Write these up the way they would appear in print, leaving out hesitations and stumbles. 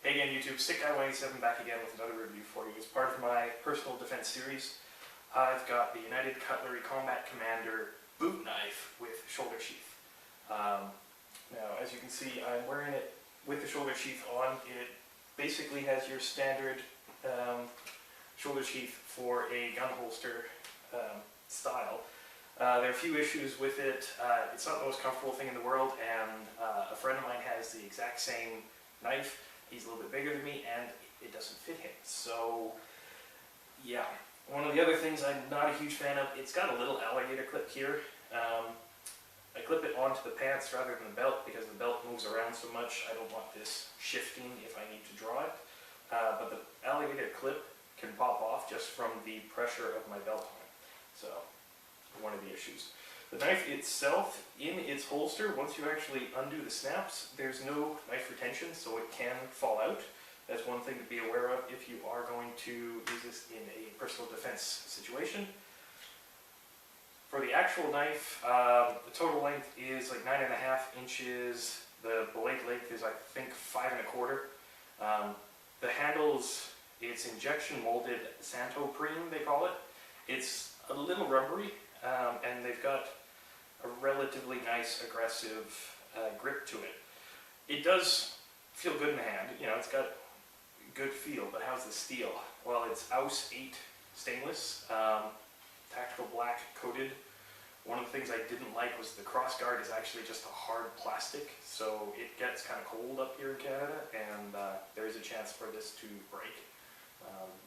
Hey again YouTube, UC2657 back again with another review for you. As part of my personal defense series, I've got the United Cutlery Combat Commander boot knife with shoulder sheath. Now as you can see, I'm wearing it with the shoulder sheath on. It basically has your standard shoulder sheath for a gun holster style. There are a few issues with it. It's not the most comfortable thing in the world, and a friend of mine has the exact same knife. He's a little bit bigger than me, and it doesn't fit him. So, yeah. One of the other things I'm not a huge fan of, it's got a little alligator clip here. I clip it onto the pants rather than the belt because the belt moves around so much. I don't want this shifting if I need to draw it. But the alligator clip can pop off just from the pressure of my belt on it. So, one of the issues. The knife itself, in its holster, once you actually undo the snaps, there's no knife retention, so it can fall out. That's one thing to be aware of if you are going to use this in a personal defense situation. For the actual knife, the total length is like 9.5 inches. The blade length is, I think, 5 1/4. The handles, it's injection molded Santoprene, they call it. It's a little rubbery, and they've got a relatively nice, aggressive grip to it. It does feel good in the hand. You know, it's got good feel, but how's the steel? Well, it's AUS 8 stainless, tactical black coated. One of the things I didn't like was the cross guard is actually just a hard plastic, so it gets kind of cold up here in Canada, and there is a chance for this to break,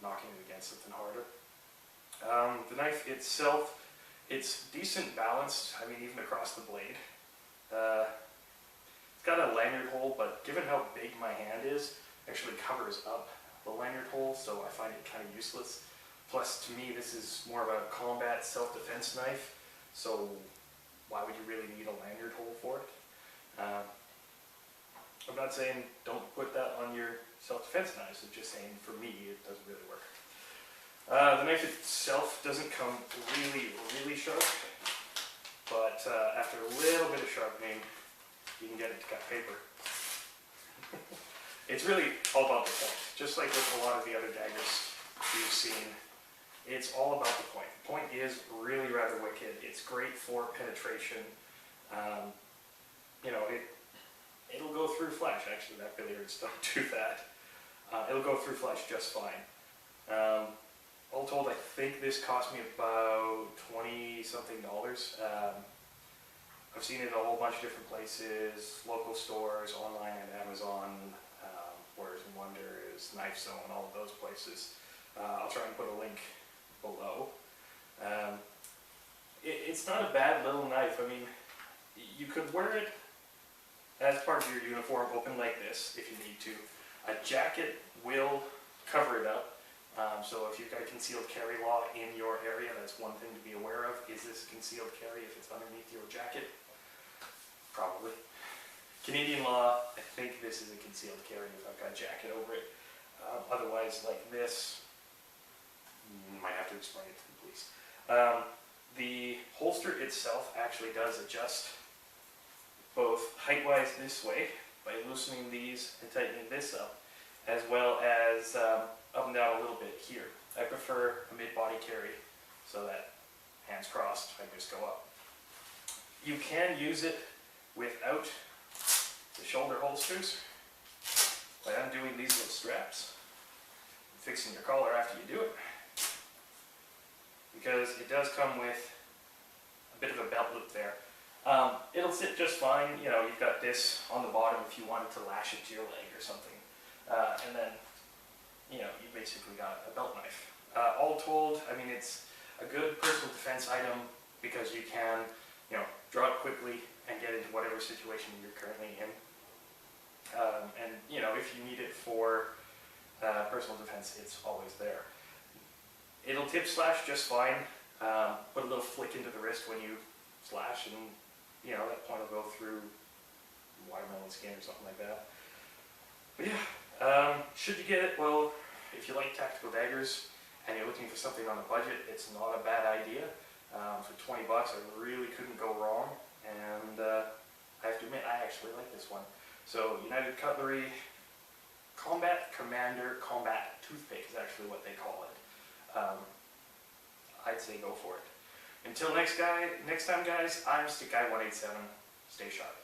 knocking it against something harder. The knife itself, it's decent balanced, I mean even across the blade. It's got a lanyard hole, but given how big my hand is, it actually covers up the lanyard hole, so I find it kind of useless. Plus, to me, this is more of a combat self-defense knife, so why would you really need a lanyard hole for it? I'm not saying don't put that on your self-defense knives, I'm just saying for me it doesn't really work. The knife itself doesn't come really sharp, but after a little bit of sharpening, you can get it to cut paper. It's really all about the point. Just like with a lot of the other daggers you've seen, it's all about the point. The point is really rather wicked. It's great for penetration. You know, it'll go through flesh. Actually, that billiards don't do that. It'll go through flesh just fine. All told, I think this cost me about $20-something. I've seen it in a whole bunch of different places, local stores, online at Amazon, Warriors and Wonders, Knife Zone, all of those places. I'll try and put a link below. It's not a bad little knife. I mean, you could wear it as part of your uniform, open like this, if you need to. A jacket will cover it up. So if you've got a concealed carry law in your area, that's one thing to be aware of. Is this a concealed carry if it's underneath your jacket? Probably. Canadian law, I think this is a concealed carry if I've got a jacket over it. Otherwise, like this, might have to explain it to the police. The holster itself actually does adjust both height-wise this way by loosening these and tightening this up, as well as up and down a little bit here. I prefer a mid-body carry so that hands crossed, I just go up. You can use it without the shoulder holsters by undoing these little straps and fixing your collar after you do it, because it does come with a bit of a belt loop there. It'll sit just fine. You know, you've got this on the bottom if you wanted to lash it to your leg or something, and then you know, you basically got a belt knife. All told, I mean, it's a good personal defense item because you can, you know, draw it quickly and get into whatever situation you're currently in. And, you know, if you need it for personal defense, it's always there. It'll tip slash just fine. Put a little flick into the wrist when you slash, and, you know, that point will go through watermelon skin or something like that. But yeah, should you get it? Well, if you like tactical daggers and you're looking for something on a budget, it's not a bad idea. For 20 bucks, I really couldn't go wrong, and I have to admit, I actually like this one. So, United Cutlery Combat Commander Combat Toothpick is actually what they call it. I'd say go for it. Until next time, guys, I'm Stick Guy 187. Stay sharp.